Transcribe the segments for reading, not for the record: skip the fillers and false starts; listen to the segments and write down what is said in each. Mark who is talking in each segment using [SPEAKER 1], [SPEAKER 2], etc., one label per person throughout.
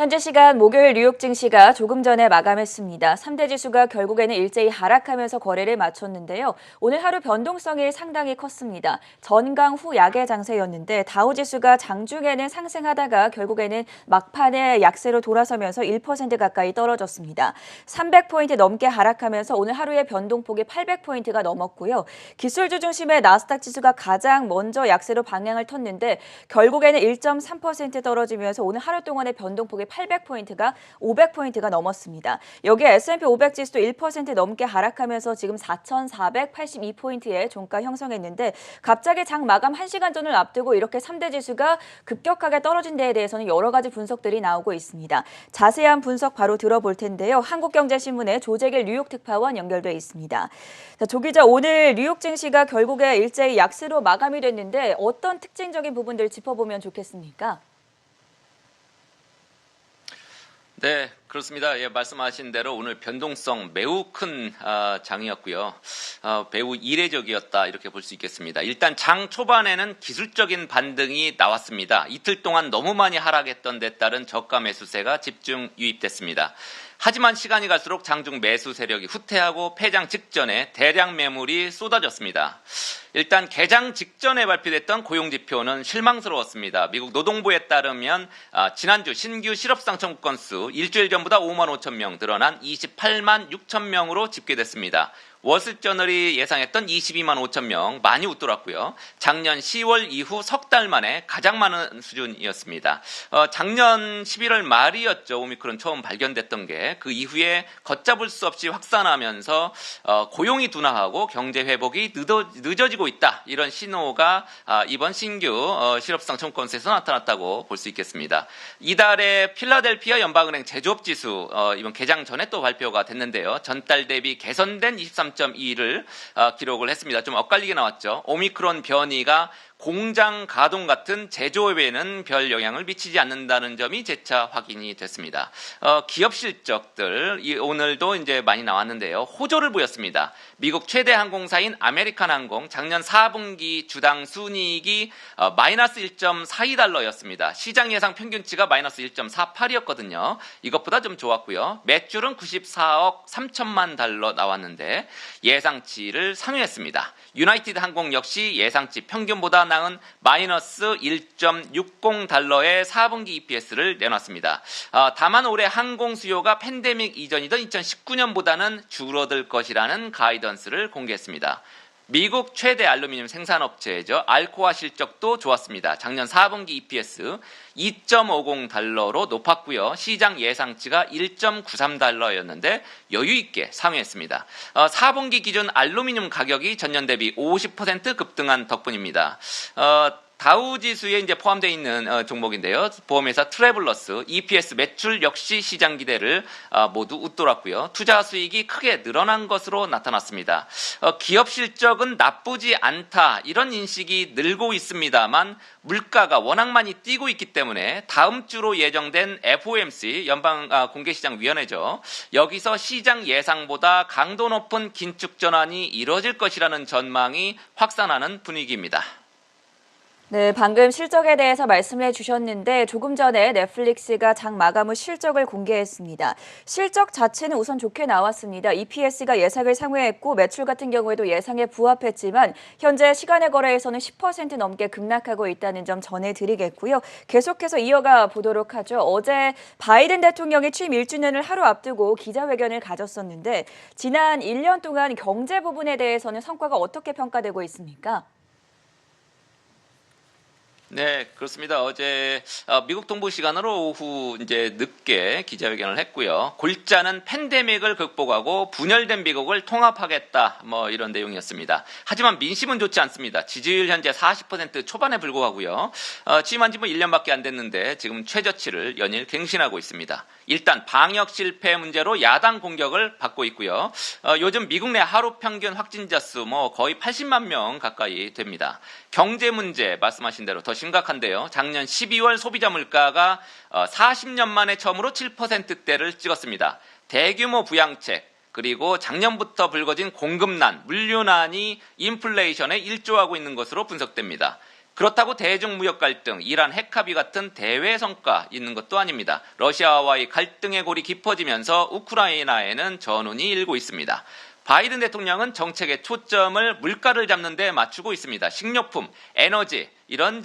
[SPEAKER 1] 현재 시간 목요일 뉴욕 증시가 조금 전에 마감했습니다. 3대 지수가 결국에는 일제히 하락하면서 거래를 마쳤는데요. 오늘 하루 변동성이 상당히 컸습니다. 전강 후 약의 장세였는데 다우 지수가 장중에는 상승하다가 결국에는 막판에 약세로 돌아서면서 1% 가까이 떨어졌습니다. 300포인트 넘게 하락하면서 오늘 하루의 변동폭이 800포인트가 넘었고요. 기술주 중심의 나스닥 지수가 가장 먼저 약세로 방향을 텄는데 결국에는 1.3% 떨어지면서 오늘 하루 동안의 변동폭이 800포인트가 500포인트가 넘었습니다. 여기에 S&P 500 지수도 1% 넘게 하락하면서 지금 4,482포인트의 종가 형성했는데 갑자기 장 마감 1시간 전을 앞두고 이렇게 3대 지수가 급격하게 떨어진 데에 대해서는 여러 가지 분석들이 나오고 있습니다. 자세한 분석 바로 들어볼 텐데요. 한국경제신문의 조재길 뉴욕 특파원 연결돼 있습니다. 자, 조 기자, 오늘 뉴욕 증시가 결국에 일제히 약세로 마감이 됐는데 어떤 특징적인 부분들 짚어보면 좋겠습니까?
[SPEAKER 2] 네, 그렇습니다. 예, 말씀하신 대로 오늘 변동성 매우 큰 장이었고요. 매우 이례적이었다 이렇게 볼 수 있겠습니다. 일단 장 초반에는 기술적인 반등이 나왔습니다. 이틀 동안 너무 많이 하락했던 데 따른 저가 매수세가 집중 유입됐습니다. 하지만 시간이 갈수록 장중 매수 세력이 후퇴하고 폐장 직전에 대량 매물이 쏟아졌습니다. 일단 개장 직전에 발표됐던 고용지표는 실망스러웠습니다. 미국 노동부에 따르면 지난주 신규 실업상청 건수 일주일 전보다 5만 5천 명 늘어난 28만 6천 명으로 집계됐습니다. 월스트저널이 예상했던 22만 5천 명 많이 웃돌았고요. 작년 10월 이후 석 달 만에 가장 많은 수준이었습니다. 작년 11월 말이었죠. 오미크론 처음 발견됐던 게 그 이후에 걷잡을 수 없이 확산하면서 고용이 둔화하고 경제 회복이 늦어지고 있다. 이런 신호가 이번 신규 실업상청 건수에서 나타났다고 볼 수 있겠습니다. 이달에 필라델피아 연방은행 제조업지수 이번 개장 전에 또 발표가 됐는데요. 전달 대비 개선된 23.2를 기록을 했습니다. 좀 엇갈리게 나왔죠. 오미크론 변이가 공장 가동 같은 제조업에는 별 영향을 미치지 않는다는 점이 재차 확인이 됐습니다. 기업 실적들 오늘도 이제 많이 나왔는데요. 호조를 보였습니다. 미국 최대 항공사인 아메리칸 항공 작년 4분기 주당 순이익이 마이너스 1.42달러였습니다. 시장 예상 평균치가 마이너스 1.48이었거든요. 이것보다 좀 좋았고요. 매출은 94억 3천만 달러 나왔는데 예상치를 상회했습니다. 유나이티드 항공 역시 예상치 평균보다 나은 마이너스 1.60달러의 4분기 EPS를 내놨습니다. 다만 올해 항공 수요가 팬데믹 이전이던 2019년보다는 줄어들 것이라는 가이던스를 공개했습니다. 미국 최대 알루미늄 생산업체죠. 알코아 실적도 좋았습니다. 작년 4분기 EPS 2.50달러로 높았고요. 시장 예상치가 1.93달러였는데 여유 있게 상회했습니다. 4분기 기준 알루미늄 가격이 전년 대비 50% 급등한 덕분입니다. 다우 지수에 이제 포함되어 있는 종목인데요. 보험회사 트래블러스, EPS 매출 역시 시장 기대를 모두 웃돌았고요. 투자 수익이 크게 늘어난 것으로 나타났습니다. 기업 실적은 나쁘지 않다 이런 인식이 늘고 있습니다만 물가가 워낙 많이 뛰고 있기 때문에 다음 주로 예정된 FOMC 연방공개시장위원회죠. 여기서 시장 예상보다 강도 높은 긴축 전환이 이뤄질 것이라는 전망이 확산하는 분위기입니다.
[SPEAKER 1] 네, 방금 실적에 대해서 말씀해 주셨는데 조금 전에 넷플릭스가 장 마감 후 실적을 공개했습니다. 실적 자체는 우선 좋게 나왔습니다. EPS가 예상을 상회했고 매출 같은 경우에도 예상에 부합했지만 현재 시간의 거래에서는 10% 넘게 급락하고 있다는 점 전해드리겠고요. 계속해서 이어가 보도록 하죠. 어제 바이든 대통령이 취임 1주년을 하루 앞두고 기자회견을 가졌었는데 지난 1년 동안 경제 부분에 대해서는 성과가 어떻게 평가되고 있습니까?
[SPEAKER 2] 네, 그렇습니다. 어제 미국 동부 시간으로 오후 이제 늦게 기자회견을 했고요. 골자는 팬데믹을 극복하고 분열된 미국을 통합하겠다. 뭐 이런 내용이었습니다. 하지만 민심은 좋지 않습니다. 지지율 현재 40% 초반에 불과하고요. 취임한 지 뭐 1년밖에 안 됐는데 지금 최저치를 연일 갱신하고 있습니다. 일단 방역 실패 문제로 야당 공격을 받고 있고요. 요즘 미국 내 하루 평균 확진자 수 뭐 거의 80만 명 가까이 됩니다. 경제 문제 말씀하신 대로 더 심각한데요. 작년 12월 소비자 물가가 40년 만에 처음으로 7%대를 찍었습니다. 대규모 부양책 그리고 작년부터 불거진 공급난, 물류난이 인플레이션에 일조하고 있는 것으로 분석됩니다. 그렇다고 대중무역 갈등, 이란 핵합의 같은 대외 성과 있는 것도 아닙니다. 러시아와의 갈등의 골이 깊어지면서 우크라이나에는 전운이 일고 있습니다. 바이든 대통령은 정책의 초점을 물가를 잡는 데 맞추고 있습니다. 식료품, 에너지, 이런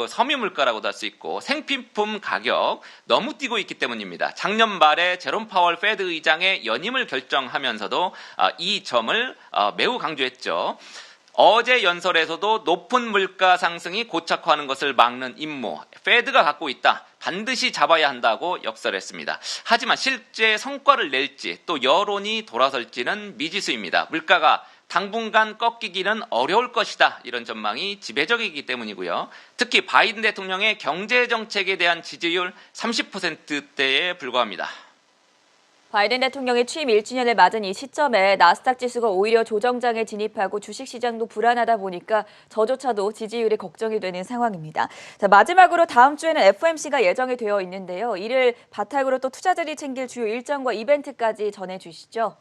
[SPEAKER 2] 섬유 물가라고도 할 수 있고 생필품 가격 너무 뛰고 있기 때문입니다. 작년 말에 제롬 파월 페드 의장의 연임을 결정하면서도 이 점을 매우 강조했죠. 어제 연설에서도 높은 물가 상승이 고착화하는 것을 막는 임무, 페드가 갖고 있다. 반드시 잡아야 한다고 역설했습니다. 하지만 실제 성과를 낼지 또 여론이 돌아설지는 미지수입니다. 물가가 당분간 꺾이기는 어려울 것이다. 이런 전망이 지배적이기 때문이고요. 특히 바이든 대통령의 경제정책에 대한 지지율 30%대에 불과합니다.
[SPEAKER 1] 바이든 대통령의 취임 1주년을 맞은 이 시점에 나스닥 지수가 오히려 조정장에 진입하고 주식시장도 불안하다 보니까 저조차도 지지율이 걱정이 되는 상황입니다. 자, 마지막으로 다음 주에는 FOMC가 예정이 되어 있는데요. 이를 바탕으로 또 투자자들이 챙길 주요 일정과 이벤트까지 전해주시죠.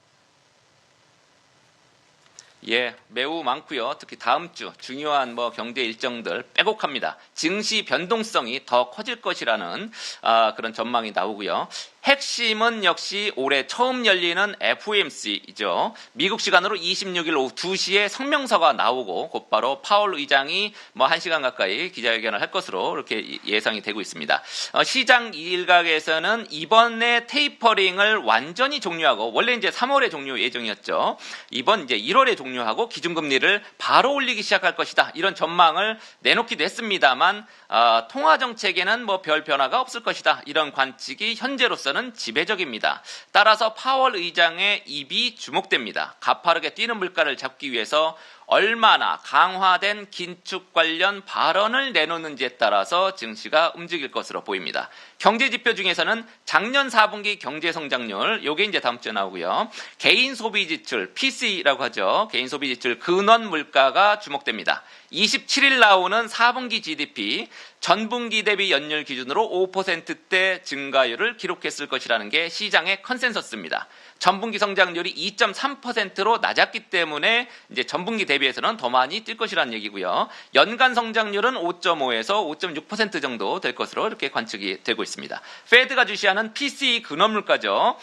[SPEAKER 2] 예, 매우 많고요. 특히 다음 주 중요한 경제 일정들 빼곡합니다. 증시 변동성이 더 커질 것이라는 그런 전망이 나오고요. 핵심은 역시 올해 처음 열리는 FOMC이죠. 미국 시간으로 26일 오후 2시에 성명서가 나오고 곧바로 파월 의장이 1시간 가까이 기자회견을 할 것으로 이렇게 예상이 되고 있습니다. 시장 일각에서는 이번에 테이퍼링을 완전히 종료하고 원래 이제 3월에 종료 예정이었죠. 이번 이제 1월에 종료하고 기준금리를 바로 올리기 시작할 것이다. 이런 전망을 내놓기도 했습니다만 통화 정책에는 별 변화가 없을 것이다. 이런 관측이 현재로서는 지배적입니다. 따라서 파월 의장의 입이 주목됩니다. 가파르게 뛰는 물가를 잡기 위해서 얼마나 강화된 긴축 관련 발언을 내놓는지에 따라서 증시가 움직일 것으로 보입니다. 경제 지표 중에서는 작년 4분기 경제 성장률, 요게 이제 다음 주에 나오고요. 개인 소비 지출, PC라고 하죠. 개인 소비 지출 근원 물가가 주목됩니다. 27일 나오는 4분기 GDP, 전분기 대비 연율 기준으로 5%대 증가율을 기록했을 것이라는 게 시장의 컨센서스입니다. 전분기 성장률이 2.3%로 낮았기 때문에 이제 전분기 대비해서는 더 많이 뛸 것이라는 얘기고요. 연간 성장률은 5.5에서 5.6% 정도 될 것으로 이렇게 관측이 되고 있습니다. 페드가 주시하는 PCE 근원 물가죠.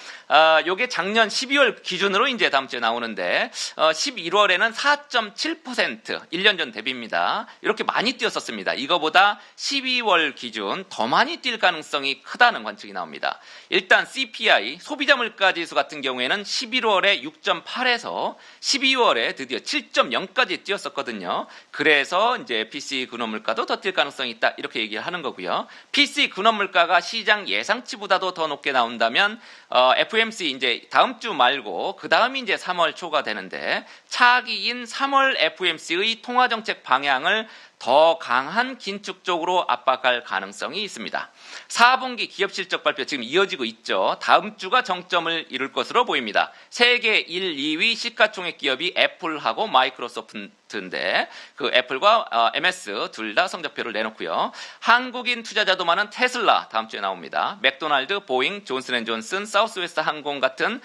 [SPEAKER 2] 요게 작년 12월 기준으로 이제 다음 주에 나오는데 11월에는 4.7%, 1년 전 대비입니다. 이렇게 많이 뛰었었습니다. 이거보다 12월 기준 더 많이 뛸 가능성이 크다는 관측이 나옵니다. 일단 CPI, 소비자 물가 지수 같은 경우에는 11월에 6.8에서 12월에 드디어 7.0까지 뛰었었거든요. 그래서 이제 PC 근원 물가도 더 뛸 가능성이 있다. 이렇게 얘기를 하는 거고요. PC 근원 물가가 시장 예상치보다도 더 높게 나온다면 FOMC 이제 다음 주 말고 그 다음이 이제 3월 초가 되는데 차기인 3월 FOMC의 통화 정책 방향을 더 강한 긴축 쪽으로 압박할 가능성이 있습니다. 4분기 기업 실적 발표 지금 이어지고 있죠. 다음 주가 정점을 이룰 것으로 보입니다. 세계 1, 2위 시가총액 기업이 애플하고 마이크로소프트인데 그 애플과 MS 둘 다 성적표를 내놓고요. 한국인 투자자도 많은 테슬라 다음 주에 나옵니다. 맥도날드, 보잉, 존슨앤존슨, 사우스웨스트 항공 같은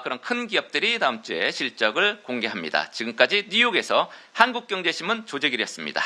[SPEAKER 2] 그런 큰 기업들이 다음 주에 실적을 공개합니다. 지금까지 뉴욕에서 한국경제신문 조재길이었습니다.